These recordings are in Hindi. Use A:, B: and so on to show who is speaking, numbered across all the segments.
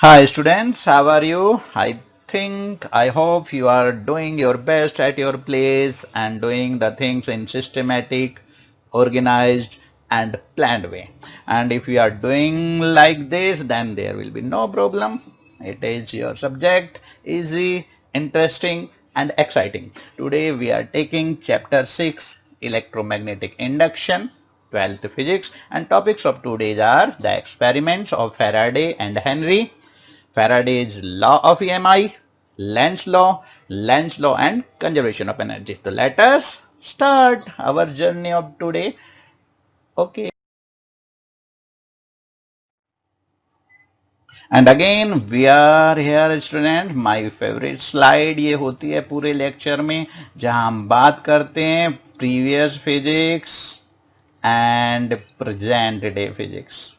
A: Hi students, how are you? I hope you are doing your best at your place and doing the things in systematic, organized and planned way. And if you are doing like this, then there will be no problem. It is your subject, easy, interesting and exciting. Today we are taking chapter 6, electromagnetic induction, 12th physics, and topics of today are the experiments of Faraday and Henry, Faraday's law of EMI, Lenz law and conservation of energy. So let us start our journey of today. Okay. And again we are here student. My favorite slide ये होती है पूरे लेक्चर में जहां हम बात करते हैं previous physics and present day physics.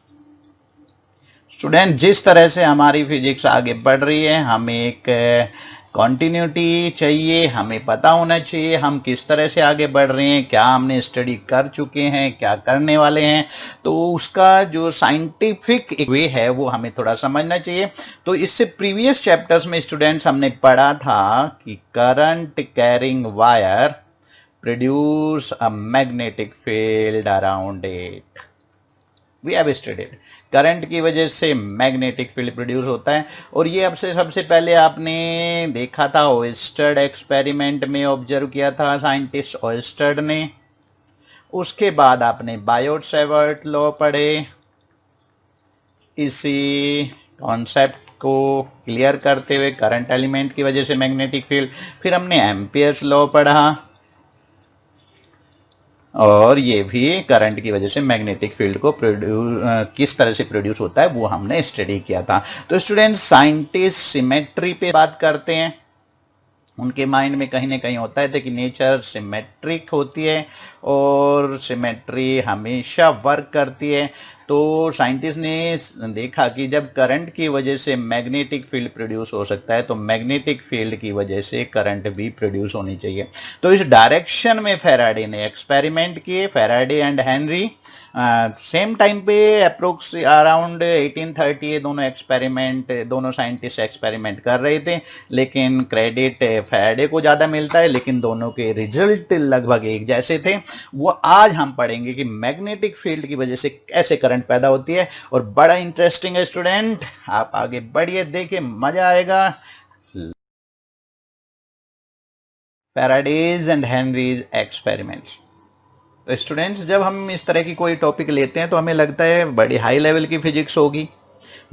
A: Student जिस तरह से हमारी फिजिक्स आगे बढ़ रही है हमें एक कॉन्टिन्यूटी चाहिए, हमें पता होना चाहिए हम किस तरह से आगे बढ़ रहे हैं, क्या हमने स्टडी कर चुके हैं, क्या करने वाले हैं। तो उसका जो साइंटिफिक वे है वो हमें थोड़ा समझना चाहिए। तो इससे प्रीवियस चैप्टर्स में स्टूडेंट्स हमने पढ़ा था कि current carrying wire produce a magnetic field around it. We have studied current की वजह से मैग्नेटिक फील्ड प्रोड्यूस होता है। और ये अब से सबसे पहले आपने देखा था ओयस्टर्ड एक्सपेरिमेंट में ऑब्जर्व किया था साइंटिस्ट ओयस्टर्ड ने। उसके बाद आपने बायोट सेवर्ट लॉ पढ़े, इसी कॉन्सेप्ट को क्लियर करते हुए करंट एलिमेंट की वजह से मैग्नेटिक फील्ड। फिर हमने एम्पियर्स लॉ पढ़ा और ये भी करंट की वजह से मैग्नेटिक फील्ड को किस तरह से प्रोड्यूस होता है वो हमने स्टडी किया था। तो स्टूडेंट्स साइंटिस्ट सिमेट्री पे बात करते हैं। उनके माइंड में कहीं ना कहीं होता है कि नेचर सिमेट्रिक होती है और सिमेट्री हमेशा वर्क करती है। तो साइंटिस्ट ने देखा कि जब करंट की वजह से मैग्नेटिक फील्ड प्रोड्यूस हो सकता है तो मैग्नेटिक फील्ड की वजह से करंट भी प्रोड्यूस होनी चाहिए। तो इस डायरेक्शन में फैराडे ने एक्सपेरिमेंट किए, Faraday and Henry same time पे अप्रोक्स अराउंड 1830 ये दोनों साइंटिस्ट एक्सपेरिमेंट कर रहे थे। लेकिन क्रेडिट फैराडे को ज़्यादा मिलता है, लेकिन दोनों के रिजल्ट लगभग एक जैसे थे। वो आज हम पढ़ेंगे कि मैग्नेटिक फील्ड की वजह से कैसे करंट पैदा होती है। और बड़ा इंटरेस्टिंग है स्टूडेंट, आप आगे बढ़िए, देखिए मजा आएगा। Faraday's and Henrys experiments. तो स्टूडेंट्स जब हम इस तरह की कोई टॉपिक लेते हैं तो हमें लगता है बड़ी हाई लेवल की फिजिक्स होगी,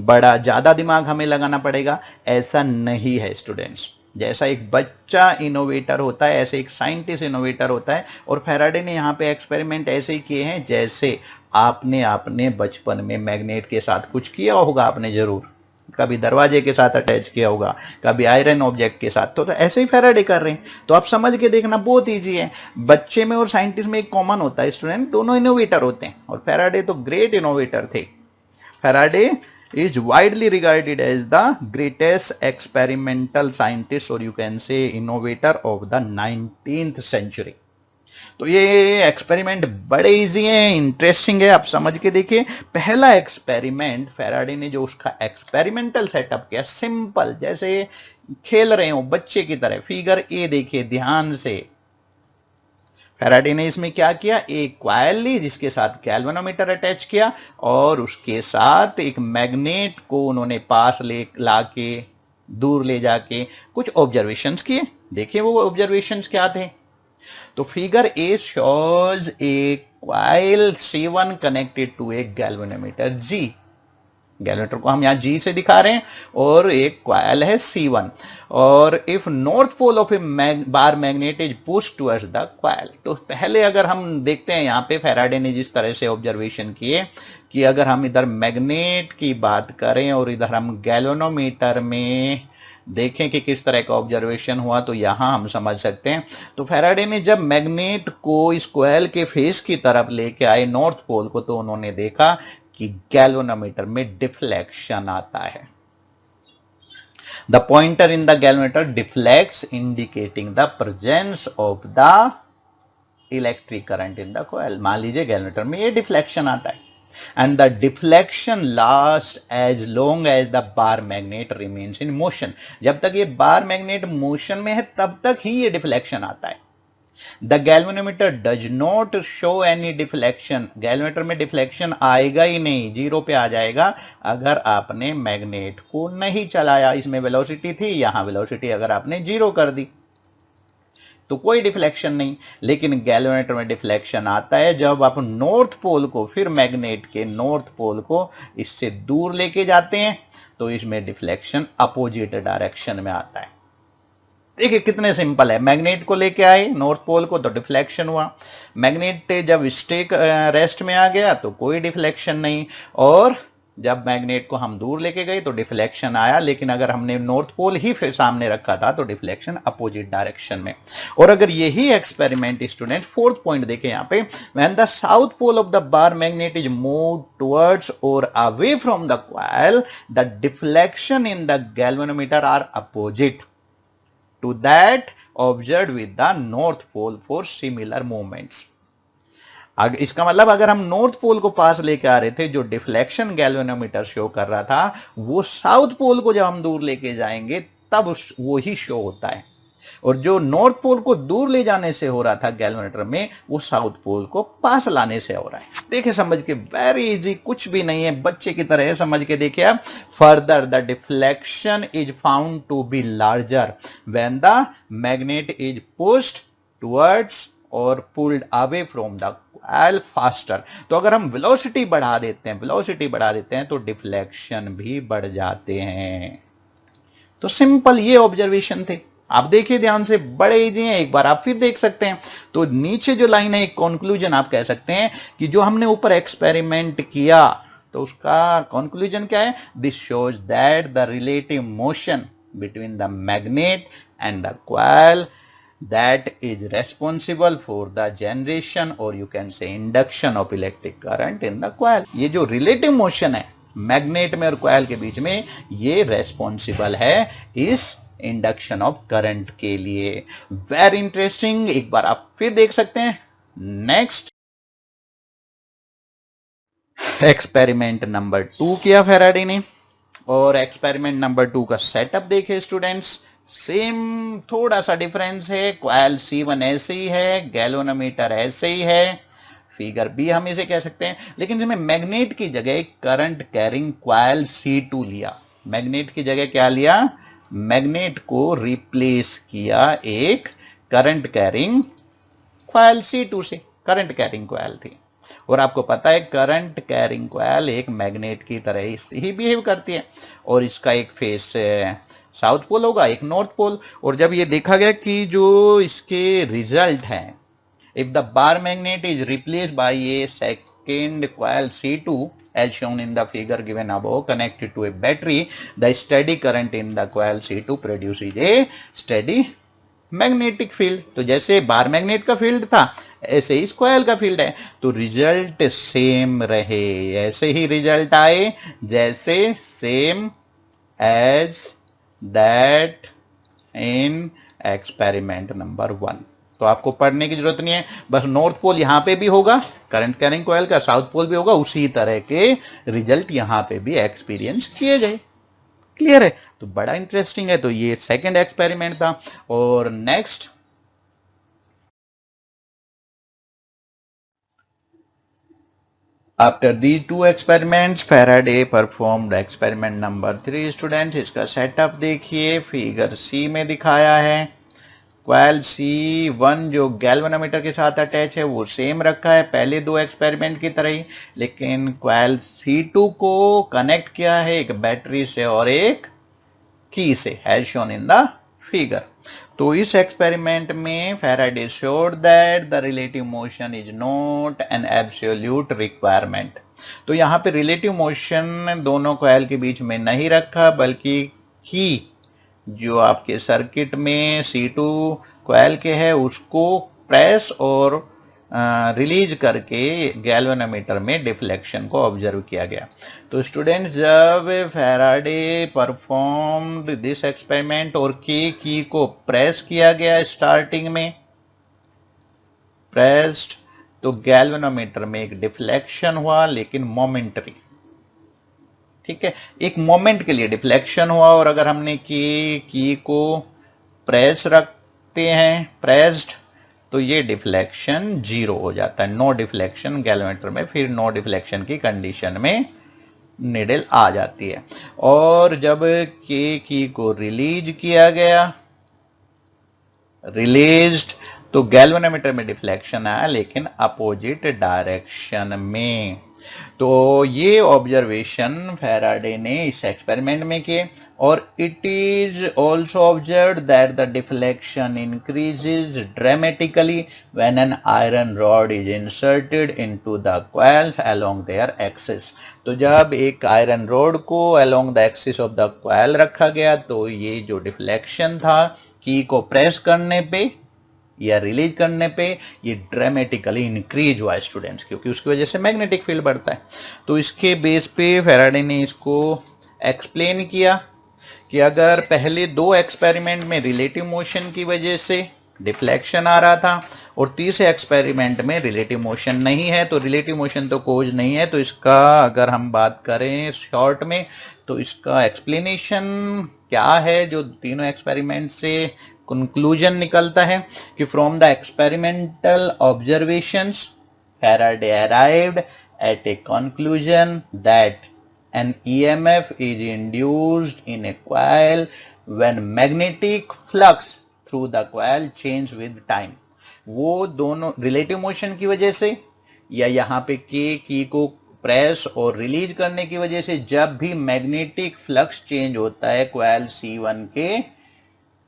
A: बड़ा ज़्यादा दिमाग हमें लगाना पड़ेगा। ऐसा नहीं है स्टूडेंट्स। जैसा एक बच्चा इनोवेटर होता है ऐसे एक साइंटिस्ट इनोवेटर होता है। और फैराडे ने यहाँ पे एक्सपेरिमेंट ऐसे ही किए हैं जैसे आपने अपने बचपन में मैग्नेट के साथ कुछ किया होगा। आपने जरूर कभी दरवाजे के साथ अटैच किया होगा, कभी आयरन ऑब्जेक्ट के साथ। तो ऐसे ही फैराडे कर रहे हैं। तो आप समझ के देखना, बहुत ईजी है। बच्चे में और साइंटिस्ट में एक कॉमन होता है स्टूडेंट, दोनों इनोवेटर होते हैं। और फैराडे तो ग्रेट इनोवेटर थे। Faraday is widely regarded as the greatest experimental scientist or you can say innovator of the 19th century। तो ये एक्सपेरिमेंट बड़े इजी हैं, इंटरेस्टिंग है, आप समझ के देखिए। पहला एक्सपेरिमेंट फैराडे ने जो उसका एक्सपेरिमेंटल सेटअप किया, सिंपल जैसे खेल रहे हो बच्चे की तरह। फिगर ए देखिए ध्यान से। फैराडे ने इसमें क्या किया, एक कॉइल ली जिसके साथ गैल्वेनोमीटर अटैच किया और उसके साथ एक मैग्नेट को उन्होंने पास ला के दूर ले जाके कुछ ऑब्जर्वेशंस किए। देखिए वो ऑब्जर्वेशंस क्या थे। तो figure a shows a coil C1 connected to a galvanometer G। Galvanometer को हम यहाँ G से दिखा रहे हैं और एक कॉइल है C1। और if north pole of a bar magnet is push towards the coil. तो पहले अगर हम देखते हैं यहाँ पे फैराडे ने जिस तरह से ऑब्जर्वेशन किए कि अगर हम इधर मैग्नेट की बात करें और इधर हम गैल्वेनोमीटर में देखें कि किस तरह का ऑब्जर्वेशन हुआ, तो यहां हम समझ सकते हैं। तो फैराडे ने जब मैग्नेट को इस कॉइल के फेस की तरफ लेके आए नॉर्थ पोल को, तो उन्होंने देखा कि गैल्वेनोमीटर में डिफ्लेक्शन आता है। The pointer in the galvanometer deflects indicating the presence of the electric current in the coil. मान लीजिए गैल्वेनोमीटर में ये डिफ्लेक्शन आता है। and the deflection lasts as long as the bar magnet remains in motion. जब तक ये बार मैग्नेट मोशन में है तब तक ही ये डिफ्लेक्शन आता है. The galvanometer does not show any deflection. Galvanometer में डिफ्लेक्शन आएगा ही नहीं, जीरो पे आ जाएगा अगर आपने मैग्नेट को नहीं चलाया. इसमें वेलोसिटी थी, यहां वेलोसिटी अगर आपने जीरो कर दी तो कोई डिफ्लेक्शन नहीं. लेकिन गैल्वेनोमीटर में डिफ्लेक्शन आता है जब आप नॉर्थ पोल को, फिर मैग्नेट के नॉर्थ पोल को इससे दूर लेके जाते हैं तो इसमें डिफ्लेक्शन अपोजिट डायरेक्शन में आता है. देखिए कितने सिंपल है. मैग्नेट को लेके आए नॉर्थ पोल को तो डिफ्लेक्शन हुआ. मैग्नेट जब स्टे रेस्ट में आ गया तो कोई डिफ्लेक्शन नहीं. और जब मैग्नेट को हम दूर लेके गए तो डिफ्लेक्शन आया. लेकिन अगर हमने नॉर्थ पोल ही फिर सामने रखा था तो डिफ्लेक्शन अपोजिट डायरेक्शन में. और अगर यही एक्सपेरिमेंट स्टूडेंट, फोर्थ पॉइंट देखें यहां पे, when the south pole of the bar magnet is move towards or away from the coil, the deflection in the galvanometer are opposite to that observed with the north pole for similar movements. इसका मतलब अगर हम नॉर्थ पोल को पास लेके आ रहे थे, जो डिफ्लेक्शन गैल्वेनोमीटर शो कर रहा था वो साउथ पोल को जब हम दूर लेके जाएंगे तब वो ही शो होता है. और जो नॉर्थ पोल को दूर ले जाने से हो रहा था गैल्वेनोमीटर में, वो साउथ पोल को पास लाने से हो रहा है. देखिए समझ के, वेरी इजी, कुछ भी नहीं है, बच्चे की तरह है, समझ के देखिए आप. Further the deflection is found to be larger when the magnet is pushed towards or pulled away from the coil faster. तो अगर हम वेलोसिटी बढ़ा देते हैं तो डिफ्लेक्शन भी बढ़ जाते हैं. तो सिंपल ये ऑब्जर्वेशन थे. आप देखिए ध्यान से, बड़े इजी हैं, एक बार आप फिर देख सकते हैं. तो नीचे जो लाइन है, एक कंक्लूजन आप कह सकते हैं कि जो हमने ऊपर एक्सपेरिमेंट किया तो उसका कंक्लूजन क्या है? This shows that the relative motion between the magnet and the coil that is responsible for the generation or you can say induction of electric current in the coil. ये जो रिलेटिव मोशन है मैग्नेट में और कॉइल के बीच में, ये रेस्पॉन्सिबल है इस इंडक्शन ऑफ करंट के लिए. वेरी इंटरेस्टिंग, एक बार आप फिर देख सकते हैं. नेक्स्ट एक्सपेरिमेंट नंबर 2 किया फैराडे ने, और एक्सपेरिमेंट नंबर 2 का सेटअप देखिए स्टूडेंट्स. सेम, थोड़ा सा डिफरेंस है. कॉइल C1 ऐसे ही है, गैल्वेनोमीटर ऐसे ही है, फिगर बी हम इसे कह सकते हैं. लेकिन इसमें मैग्नेट की जगह करंट कैरिंग कॉइल C2 लिया. मैग्नेट की जगह क्या लिया? मैग्नेट को रिप्लेस किया एक करंट कैरिंग कॉइल C2 से. करंट कैरिंग कॉइल थी, और आपको पता है करंट कैरिंग कॉइल एक मैग्नेट की तरह ही बिहेव करती है. और इसका एक फेस साउथ पोल होगा, एक नॉर्थ पोल. और जब ये देखा गया कि जो इसके रिजल्ट हैं, if the bar magnet is replaced by A second coil C2 as shown in the figure given above connected to a battery, the steady current in the coil C2 produces a steady magnetic field. तो जैसे बार मैग्नेट का फील्ड था ऐसे इस कॉइल का फील्ड है. तो रिजल्ट सेम रहे, ऐसे ही रिजल्ट आए जैसे same as that in experiment number 1. तो आपको पढ़ने की जरूरत नहीं है, बस नॉर्थ पोल यहां पे भी होगा करंट कैरिंग कॉइल का, साउथ पोल भी होगा, उसी तरह के रिजल्ट यहां पे भी एक्सपीरियंस किए गए. क्लियर है? तो बड़ा इंटरेस्टिंग है. तो ये सेकंड एक्सपेरिमेंट था. और next after these two experiments Faraday performed experiment number 3. Students इसका सेटअप देखिए, फिगर सी में दिखाया है. कॉइल C1 जो गैल्वेनोमीटर के साथ अटैच है वो सेम रखा है पहले दो एक्सपेरिमेंट की तरह ही, लेकिन कॉइल C2 को कनेक्ट किया है एक बैटरी से और एक की से, has shown in the figure. तो इस एक्सपेरिमेंट में Faraday showed that the relative motion is not an absolute requirement. तो यहाँ पे रिलेटिव मोशन दोनों कॉइल के बीच में नहीं रखा, बल्कि की जो आपके सर्किट में C2 कॉइल के है उसको प्रेस और रिलीज करके गैल्वेनोमीटर में डिफ्लेक्शन को ऑब्जर्व किया गया. तो स्टूडेंट्स जब फैराडे परफॉर्म्ड दिस एक्सपेरिमेंट और की को प्रेस किया गया स्टार्टिंग में, प्रेस्ड तो गैल्वेनोमीटर में एक डिफ्लेक्शन हुआ, लेकिन मोमेंटरी, ठीक है, एक मोमेंट के लिए डिफ्लेक्शन हुआ। और अगर हमने की को प्रेस रखते हैं, प्रेस्ड, तो ये डिफ्लेक्शन जीरो हो जाता है, नो डिफ्लेक्शन गैल्वेनोमीटर में, फिर नो डिफ्लेक्शन की कंडीशन में निडल आ जाती है। और जब के की को रिलीज किया गया, रिलीज्ड, तो गैल्वेनोमीटर में डिफ्लेक्शन आया, लेकिन अपोजिट डायरेक्शन में। तो ये ऑब्जर्वेशन फैराडे ने इस एक्सपेरिमेंट में किए। और it is also observed that the deflection increases dramatically when an iron rod is inserted into the coils along their axis. तो जब एक आयरन रॉड को along the axis of the coil रखा गया, तो ये जो डिफ्लेक्शन था की को प्रेस करने पे या रिलीज करने पे, ये ड्रामेटिकली इंक्रीज हुआ स्टूडेंट्स, क्योंकि उसकी वजह से मैग्नेटिक फील्ड बढ़ता है। तो इसके बेस पे फैराडे ने इसको एक्सप्लेन किया कि अगर पहले दो एक्सपेरिमेंट में रिलेटिव मोशन की वजह से डिफ्लेक्शन आ रहा था, और तीसरे एक्सपेरिमेंट में रिलेटिव मोशन नहीं है, तो रिलेटिव मोशन तो कोज नहीं है, तो इसका अगर हम बात करें शॉर्ट में, तो इसका एक्सप्लेनेशन क्या है जो तीनों एक्सपेरिमेंट से कंक्लूजन निकलता है कि from the experimental observations Faraday arrived at a conclusion that an EMF is induced in a coil when magnetic flux through the coil change with time। वो दोनों रिलेटिव मोशन की वजह से या यहाँ पे की को प्रेस और रिलीज करने की वजह से, जब भी मैग्नेटिक फ्लक्स चेंज होता है कॉइल C1 के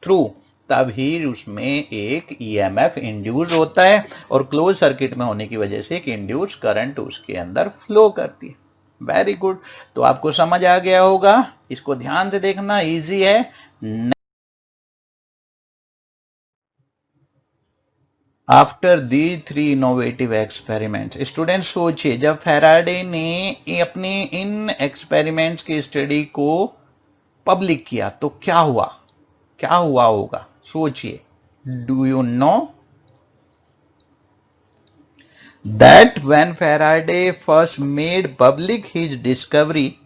A: थ्रू, तभी उसमें एक ईएमएफ इंड्यूस होता है, और क्लोज सर्किट में होने की वजह से एक इंड्यूस करंट उसके अंदर फ्लो करती है। वेरी गुड, तो आपको समझ आ गया होगा, इसको ध्यान से देखना, इजी है। After the three innovative experiments, student सोचिए जब फैराडे ने अपने इन एक्सपेरिमेंट्स की स्टडी को पब्लिक किया तो क्या हुआ, क्या हुआ होगा, सोचिए। Do you know that when Faraday first made public his discovery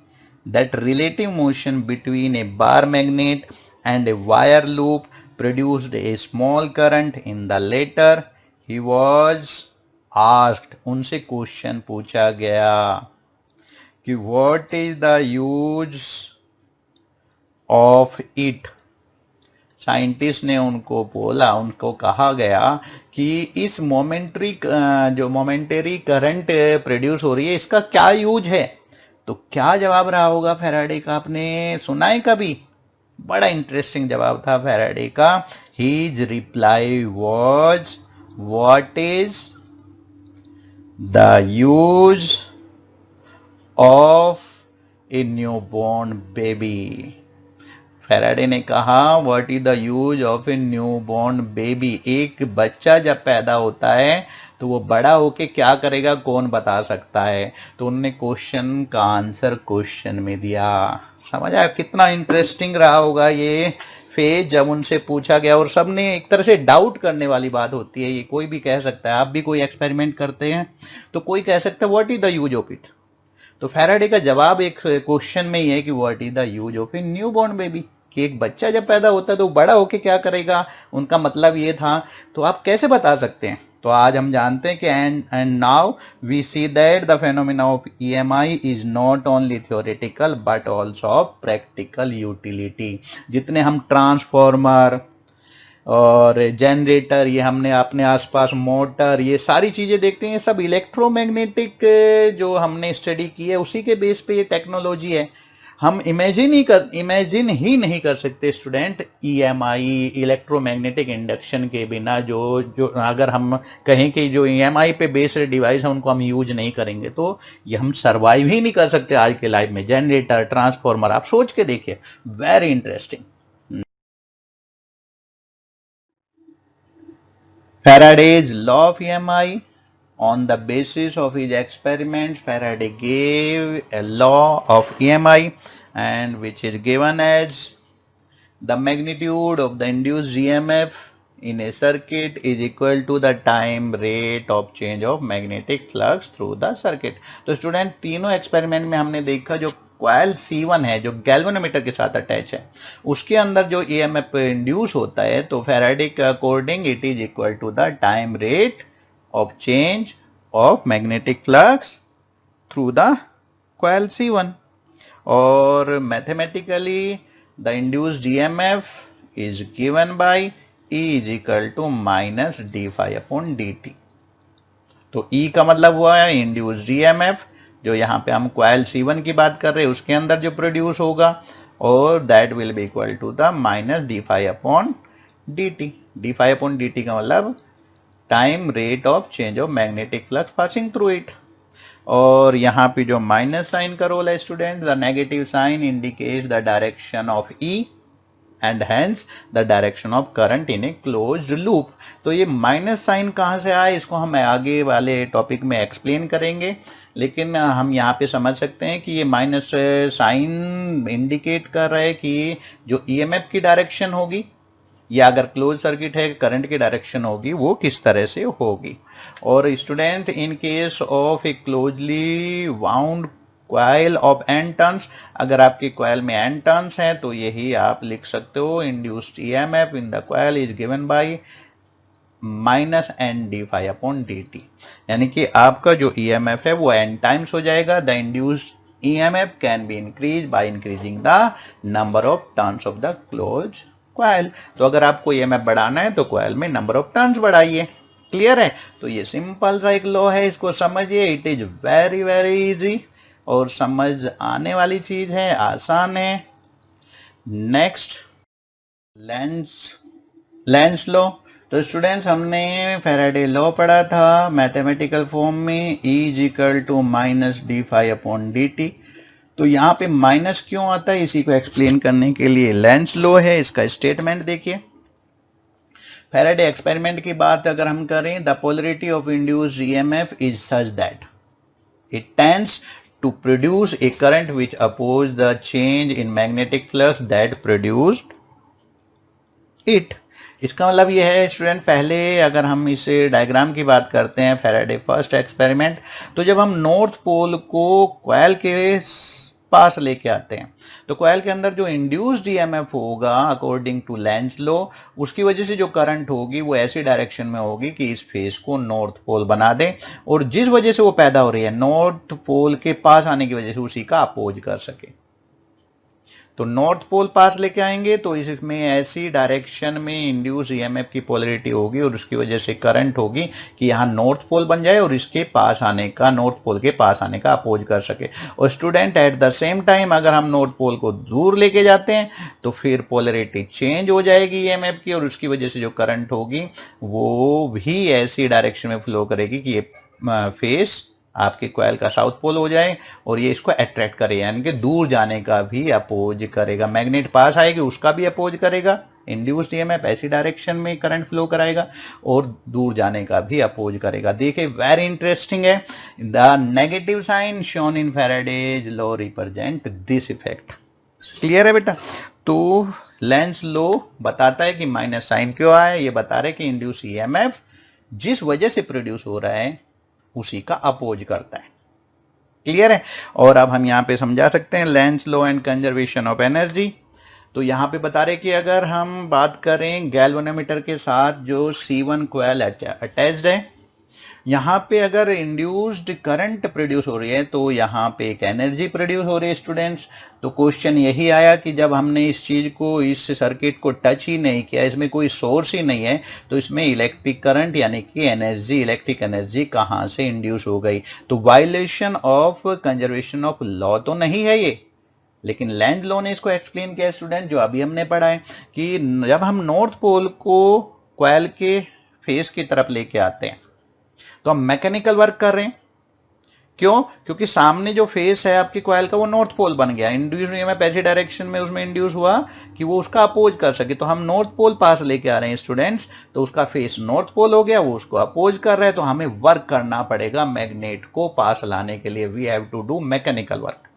A: that relative motion between a bar magnet and a wire loop produced a small current in the latter, he was asked, उनसे क्वेश्चन पूछा गया कि what is the use of it। Scientist ने उनको बोला, उनको कहा गया कि इस जो मोमेंटरी करंट प्रोड्यूस हो रही है, इसका क्या यूज है। तो क्या जवाब रहा होगा फैराडे का, आपने सुना है कभी? बड़ा इंटरेस्टिंग जवाब था फैराडे का। His reply was, what is the use of a newborn baby. Faraday ने कहा what is the use of a newborn baby. एक बच्चा जब पैदा होता है तो वो बड़ा होके क्या करेगा, कौन बता सकता है। तो उन्होंने क्वेश्चन का आंसर क्वेश्चन में दिया। समझ आया कितना इंटरेस्टिंग रहा होगा ये फेज जब उनसे पूछा गया। और सबने एक तरह से डाउट करने वाली बात होती है, ये कोई भी कह सकता है। आप भी कोई एक्सपेरिमेंट करते हैं तो कोई कह सकता है what is the use of it. तो फैराडे का जवाब एक क्वेश्चन में ही है कि what is the use of a newborn baby, कि एक बच्चा जब पैदा होता है तो बड़ा होके क्या करेगा, उनका मतलब ये था। तो आप कैसे बता सकते हैं? तो आज हम जानते हैं कि and now we see that the phenomena of EMI is not only theoretical but also of practical utility. जितने हम ट्रांसफॉर्मर और जनरेटर, ये हमने अपने आसपास मोटर, ये सारी चीज़ें देखते हैं, सब इलेक्ट्रोमैग्नेटिक जो हमने स्टडी की है उसी के बेस पे ये टेक्नोलॉजी है। हम इमेजिन ही नहीं कर सकते स्टूडेंट ईएमआई, इलेक्ट्रोमैग्नेटिक इंडक्शन के बिना। जो अगर हम कहें कि जो ईएमआई पे बेस्ड डिवाइस है उनको हम यूज नहीं करेंगे तो ये हम सरवाइव ही नहीं कर सकते आज के लाइफ में। जनरेटर, ट्रांसफॉर्मर, आप सोच के देखिए, very interesting. Faraday's law of EMI. On the basis of his experiments, Faraday gave a law of EMI, and which is given as the magnitude of the induced EMF in a circuit is equal to the time rate of change of magnetic flux through the circuit. तो स्टूडेंट तीनों एक्सपेरिमेंट में हमने देखा जो कॉइल C1 है जो गैल्वेनोमीटर के साथ अटैच है उसके अंदर जो EMF इंड्यूस होता है तो फैराडे के according it is equal to the time rate of change of magnetic flux through the coil C1 और mathematically the induced EMF is given by E is equal to minus d phi upon dt. तो E का मतलब हुआ है इंड्यूस्ड EMF जो यहाँ पे हम कॉइल C1 की बात कर रहे हैं उसके अंदर जो प्रोड्यूस होगा और that will be equal to the minus d phi upon d t. D phi upon d t का मतलब time rate of change of magnetic flux passing through it. और यहाँ पे जो माइनस साइन का रोल है student the negative sign indicates the direction of E and hence the direction of current in a closed loop. तो ये माइनस साइन कहाँ से आया इसको हम आगे वाले टॉपिक में एक्सप्लेन करेंगे लेकिन हम यहाँ पे समझ सकते हैं कि ये माइनस साइन इंडिकेट कर रहा है कि जो ईएमएफ की डायरेक्शन होगी या अगर क्लोज सर्किट है करंट की डायरेक्शन होगी वो किस तरह से होगी. और student in case of a closely wound coil of N turns अगर आपकी कॉइल में एन टर्न्स हैं तो यही आप लिख सकते हो induced EMF in the coil is given by minus N d phi upon d t. यानी कि आपका जो ईएमएफ है वो एन टाइम्स हो जाएगा. The induced EMF can be increase by increasing the number of turns of the close coil. तो अगर आपको ईएमएफ बढ़ाना है तो कॉइल में नंबर ऑफ टर्न्स बढ़ाइए. क्लियर है. तो ये सिंपल सा एक लॉ है इसको समझिए. It is very very easy और समझ आने वाली चीज है आसान है. Next Lenz law. तो स्टूडेंट्स हमने फैराडे लॉ पढ़ा था मैथमेटिकल फॉर्म में E is equal to minus d phi upon d t. तो यहाँ पे माइनस क्यों आता है इसी को एक्सप्लेन करने के लिए लेंस लॉ है. इसका स्टेटमेंट देखिए. फैराडे एक्सपेरिमेंट की बात अगर हम करें the polarity of induced EMF is such that it tends to produce a current which oppose the change in magnetic flux that produced it. इसका मतलब ये है स्टूडेंट पहले अगर हम इस डायग्राम की बात करते हैं फैराडे फर्स्ट एक्सपेरिमेंट तो जब हम नॉर्थ पोल को कॉइल के पास लेके आते हैं तो कॉइल के अंदर जो इंड्यूस्ड ईएमएफ होगा अकॉर्डिंग टू लेंस लॉ उसकी वजह से जो करंट होगी वो ऐसी डायरेक्शन में होगी कि इस फेस को नॉर्थ पोल बना दे और जिस वजह से वो पैदा हो रही है नॉर्थ पोल के पास आने की वजह से उसी का अपोज कर सके. तो नॉर्थ पोल पास लेके आएंगे तो इसमें ऐसी डायरेक्शन में इंड्यूस ईएमएफ की पोलरिटी होगी और उसकी वजह से करंट होगी कि यहाँ नॉर्थ पोल बन जाए और इसके पास आने का नॉर्थ पोल के पास आने का अपोज कर सके. और student at the same time अगर हम नॉर्थ पोल को दूर लेके जाते हैं तो फिर पोलरिटी चेंज हो जाएगी ईएमएफ की और उसकी वजह से जो करंट होगी वो भी ऐसी डायरेक्शन में फ्लो करेगी कि ये फेस आपके कॉइल का साउथ पोल हो जाए और ये इसको अट्रैक्ट करे यानी कि दूर जाने का भी अपोज करेगा. मैग्नेट पास आएगी उसका भी अपोज करेगा. इंड्यूस्ड ईएमएफ ऐसी डायरेक्शन में करंट फ्लो कराएगा और दूर जाने का भी अपोज करेगा. देखिए वेरी इंटरेस्टिंग है. The negative sign shown in Faraday's law represent this effect. Clear है बेटा. तो लेंस लॉ बताता है कि माइनस साइन क्यों आया. ये बता रहे कि इंड्यूस ईएमएफ जिस वजह से प्रोड्यूस हो रहा है उसी का अपोज करता है. क्लियर है. और अब हम यहां पे समझा सकते हैं Lenz law and conservation of energy. तो यहां पे बता रहे कि अगर हम बात करें गैल्वेनोमीटर के साथ जो C1 कॉइल अटैच्ड है यहाँ पे अगर इंड्यूस्ड करंट प्रोड्यूस हो रही है तो यहाँ पे एक एनर्जी प्रोड्यूस हो रही है स्टूडेंट्स. तो क्वेश्चन यही आया कि जब हमने इस चीज को इस सर्किट को टच ही नहीं किया इसमें कोई सोर्स ही नहीं है तो इसमें इलेक्ट्रिक करंट यानी कि एनर्जी इलेक्ट्रिक एनर्जी कहाँ से इंड्यूस हो गई. तो violation of conservation of law तो नहीं है ये लेकिन लेंज लॉ ने इसको एक्सप्लेन किया स्टूडेंट जो अभी हमने पढ़ा है कि जब हम नॉर्थ पोल को कॉइल के फेस की तरफ लेके आते हैं तो हम मैकेनिकल वर्क कर रहे हैं. क्यों? क्योंकि सामने जो फेस है आपकी कॉइल का वो नॉर्थ पोल बन गया. इंड्यूस ईएमएफ ऐसी डायरेक्शन में उसमें इंड्यूस हुआ कि वो उसका अपोज कर सके. तो हम नॉर्थ पोल पास लेके आ रहे हैं स्टूडेंट्स तो उसका फेस नॉर्थ पोल हो गया वो उसको अपोज कर रहा है. तो हमें वर्क करना पड़ेगा मैग्नेट को पास लाने के लिए. We have to do mechanical work.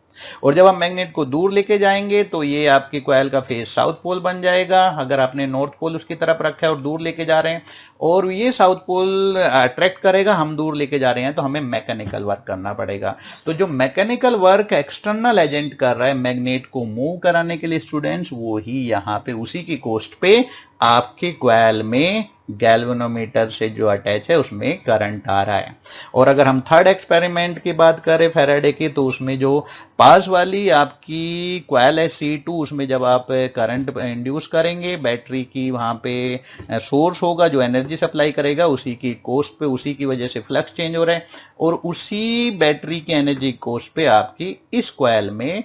A: और जब हम मैग्नेट को दूर लेके जाएंगे तो ये आपकी कॉइल का फेस साउथ पोल बन जाएगा। अगर आपने नॉर्थ पोल उसकी तरफ रखा है और दूर लेके जा रहे हैं और ये साउथ पोल अट्रैक्ट करेगा, हम दूर लेके जा रहे हैं तो हमें मैकेनिकल वर्क करना पड़ेगा। तो जो मैकेनिकल वर्क एक्सटर्नल एजेंट कर रहा है मैग्नेट को मूव कराने के लिए स्टूडेंट्स, वो ही यहाँ पे उसी की कोस्ट पे आपके कॉइल में गैल्वेनोमीटर से जो अटैच है उसमें करंट आ रहा है। और अगर हम थर्ड एक्सपेरिमेंट की बात करें फैराडे की, तो उसमें जो पास वाली आपकी कॉइल है C2, उसमें जब आप करंट इंड्यूस करेंगे, बैटरी की वहां पे सोर्स होगा जो एनर्जी सप्लाई करेगा, उसी की कोस्ट पे, उसी की वजह से फ्लक्स चेंज हो रहा है और उसी बैटरी की एनर्जी कोस्ट पे आपकी इस कॉइल में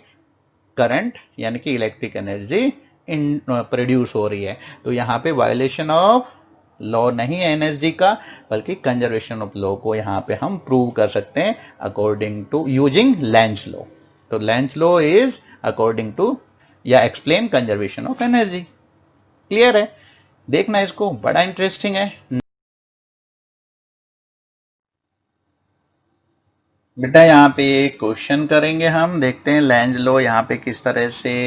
A: करंट यानी कि इलेक्ट्रिक एनर्जी प्रोड्यूस हो रही है। तो यहाँ पे वायलेशन ऑफ लॉ नहीं है एनर्जी का, बल्कि कंजर्वेशन ऑफ लॉ को यहाँ पे हम प्रूव कर सकते हैं according to using Lenz law. तो Lenz law is according to या explain conservation of energy. Clear है? देखना इसको, बड़ा इंटरेस्टिंग है। बेटा यहाँ पे क्वेश्चन करेंगे हम, देखते हैं लेंज लॉ यहाँ पे किस तरह से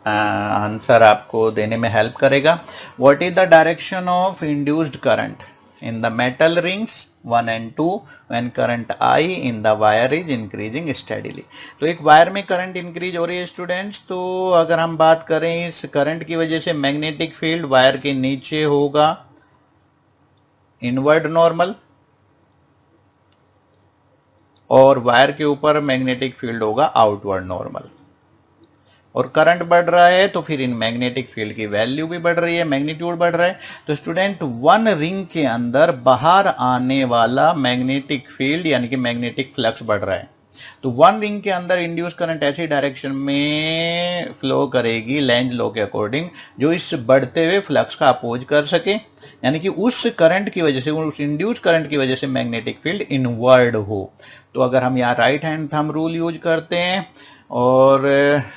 A: आंसर आपको देने में हेल्प करेगा। What is the direction of induced current in the metal rings 1 and 2 when current I in the wire is increasing steadily। तो एक वायर में करंट इंक्रीज हो रही है स्टूडेंट्स। तो अगर हम बात करें इस करंट की वजह से मैग्नेटिक फील्ड वायर के नीचे होगा इनवर्ड नॉर्मल और वायर के ऊपर मैग्नेटिक फील्ड होगा आउटवर्ड नॉर्मल। और करंट बढ़ रहा है तो फिर इन मैग्नेटिक फील्ड की वैल्यू भी बढ़ रही है, मैग्नीट्यूड बढ़ रहा है। तो स्टूडेंट वन रिंग के अंदर बाहर आने वाला मैग्नेटिक फील्ड यानी कि मैग्नेटिक फ्लक्स बढ़ रहा है। तो वन रिंग के अंदर इंड्यूस करंट ऐसी डायरेक्शन में फ्लो करेगी लेंज लॉ के अकॉर्डिंग जो इस बढ़ते हुए फ्लक्स का अपोज कर सके, यानी कि उस करंट की वजह से, उस इंड्यूस करंट की वजह से मैग्नेटिक फील्ड इनवर्ड हो। तो अगर हम यहाँ right hand thumb rule use करते हैं और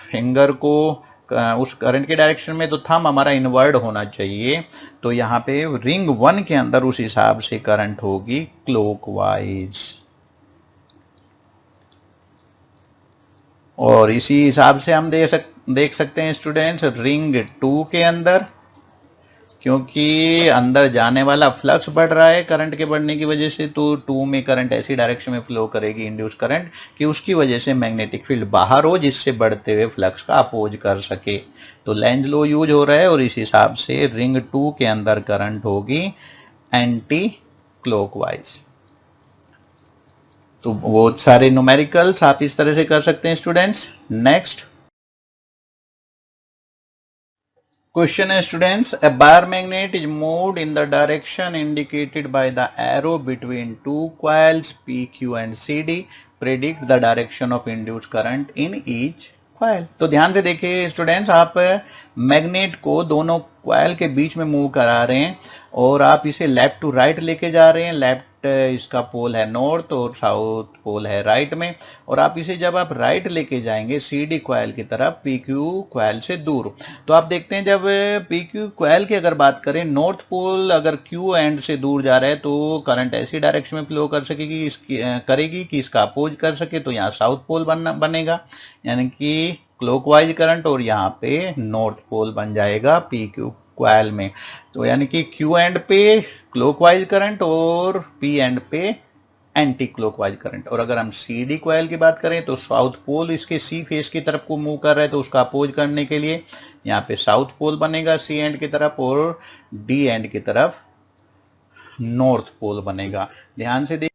A: फिंगर को उस करंट के डायरेक्शन में, तो थंब हमारा इनवर्ड होना चाहिए। तो यहाँ पे रिंग 1 के अंदर उस हिसाब से करंट होगी क्लॉकवाइज। और इसी हिसाब से हम देख सकते हैं स्टूडेंट्स रिंग 2 के अंदर, क्योंकि अंदर जाने वाला फ्लक्स बढ़ रहा है करंट के बढ़ने की वजह से, तो 2 में करंट ऐसी डायरेक्शन में फ्लो करेगी इंड्यूस करंट कि उसकी वजह से मैग्नेटिक फील्ड बाहर हो जिससे बढ़ते हुए फ्लक्स का अपोज कर सके। तो लेंज लॉ यूज हो रहा है और इस हिसाब से रिंग 2 के अंदर करंट होगी एंटी क्लॉकवाइज। तो वो सारे न्यूमेरिकल्स आप इस तरह से कर सकते हैं स्टूडेंट्स। नेक्स्ट क्वेश्चन है students, a bar magnet is moved in the direction indicated by the arrow between two coils PQ and CD। predict the direction of induced current in each coil। तो ध्यान से देखिए स्टूडेंट्स, आप मैग्नेट को दोनों कॉइल के बीच में मूव करा रहे हैं और आप इसे लेफ्ट टू राइट लेके जा रहे हैं। लेफ्ट इसका पोल है नॉर्थ और साउथ पोल है राइट में, और आप इसे जब आप राइट लेके जाएंगे CD कॉइल की तरफ PQ कॉइल से दूर, तो आप देखते हैं जब PQ कॉइल की अगर बात करें, नॉर्थ पोल अगर Q एंड से दूर जा रहा है तो करंट ऐसी डायरेक्शन में फ्लो कर सकेगी करेगी कि इसका अपोज कर सके। तो यहाँ साउथ पोल बनेगा यानी कि क्लॉकवाइज करंट, और यहाँ पे नॉर्थ पोल बन जाएगा PQ कॉइल में। तो यानी कि Q एंड पे क्लॉकवाइज करंट और P एंड पे एंटी क्लॉकवाइज करंट। और अगर हम CD कॉइल की बात करें तो साउथ पोल इसके C फेस की तरफ को मूव कर रहा है, तो उसका अपोज करने के लिए यहाँ पे साउथ पोल बनेगा C एंड की तरफ और D एंड की तरफ नॉर्थ पोल बनेगा। ध्यान से देख।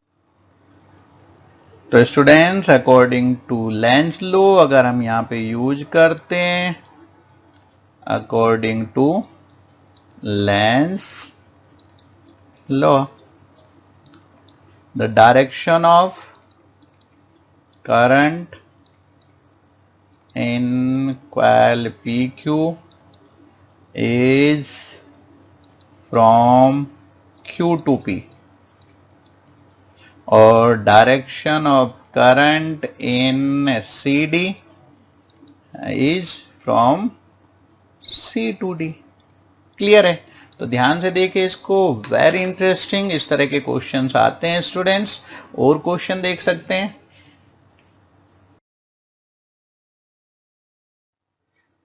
A: तो students according to Lenz law अगर हम यहाँ पे यूज करते हैं, according to Lenz law, the direction of current in coil PQ is from Q to P, और direction of current in CD is from C to D। Clear है? तो ध्यान से देखिए इसको, वेरी इंटरेस्टिंग इस तरह के क्वेश्चंस आते हैं स्टूडेंट्स। और क्वेश्चन देख सकते हैं।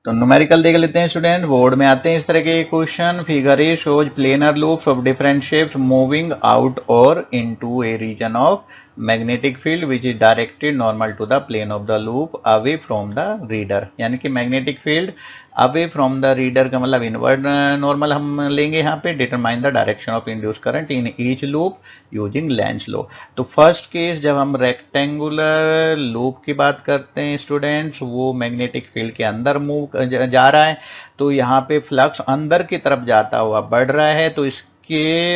A: तो न्यूमेरिकल देख लेते हैं स्टूडेंट, बोर्ड में आते हैं इस तरह के question. Figure a shows planar loops of different shapes moving out और into a region of magnetic field which is directed normal to the plane of the loop away from the reader. यानी कि magnetic field away from the reader का मतलब इनवर्ड नॉर्मल हम लेंगे यहाँ पे। Determine the direction of induce current in each loop using Lenz law. तो फर्स्ट केस जब हम रेक्टेंगुलर लूप की बात करते हैं स्टूडेंट्स, वो मैग्नेटिक फील्ड के अंदर मूव जा रहा है, तो यहाँ पे फ्लक्स अंदर की तरफ जाता हुआ बढ़ रहा है, तो इसके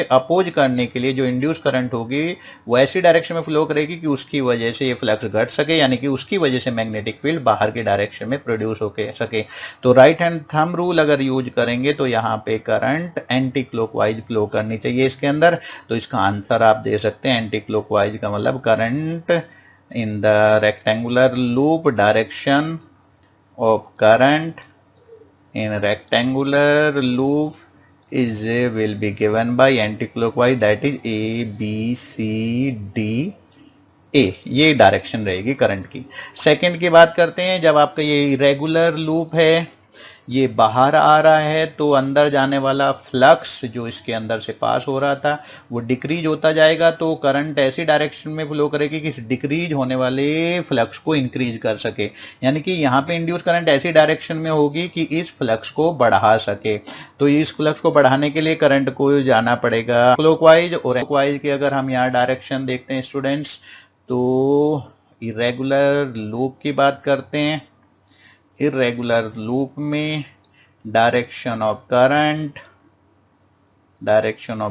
A: अपोज करने के लिए जो इंड्यूस करंट होगी वो ऐसी डायरेक्शन में फ्लो करेगी कि उसकी वजह से ये फ्लक्स घट सके, यानी कि उसकी वजह से मैग्नेटिक फील्ड बाहर के डायरेक्शन में प्रोड्यूस होके सके। तो राइट हैंड थंब रूल अगर यूज करेंगे तो यहाँ पे करंट एंटी क्लॉकवाइज फ्लो करनी चाहिए इसके अंदर। तो इसका आंसर आप दे सकते हैं एंटी क्लॉकवाइज का मतलब current in the rectangular loop direction of current in rectangular loop is will be given by anticlockwise, that is A B C D A। ये डायरेक्शन रहेगी करंट की। सेकंड की बात करते हैं, जब आपका ये इरेगुलर लूप है, ये बाहर आ रहा है, तो अंदर जाने वाला फ्लक्स जो इसके अंदर से पास हो रहा था वो डिक्रीज होता जाएगा। तो करंट ऐसी डायरेक्शन में फ्लो करेगी कि इस डिक्रीज होने वाले फ्लक्स को इंक्रीज कर सके, यानी कि यहाँ पे इंड्यूस करंट ऐसी डायरेक्शन में होगी कि इस फ्लक्स को बढ़ा सके। तो इस फ्लक्स को बढ़ाने के लिए करंट को जाना पड़ेगा क्लॉकवाइज। और क्लॉकवाइज की अगर हम यहाँ डायरेक्शन देखते हैं स्टूडेंट्स, तो इरेगुलर लूप की बात करते हैं। इरेगुलर लूप में डायरेक्शन ऑफ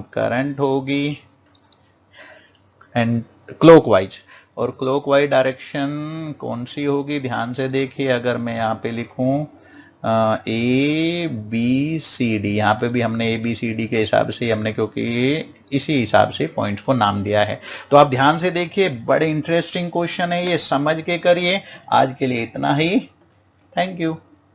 A: करंट होगी एंड क्लॉकवाइज। और क्लॉकवाइज डायरेक्शन कौन सी होगी, ध्यान से देखिए। अगर मैं यहाँ पे लिखूं ए बी सी डी, यहाँ पे भी हमने ए बी सी डी के हिसाब से हमने, क्योंकि इसी हिसाब से पॉइंट्स को नाम दिया है। तो आप ध्यान से देखिए, बड़े इंटरेस्टिंग क्वेश्चन है ये, समझ के करिए। आज के लिए इतना ही, थैंक यू।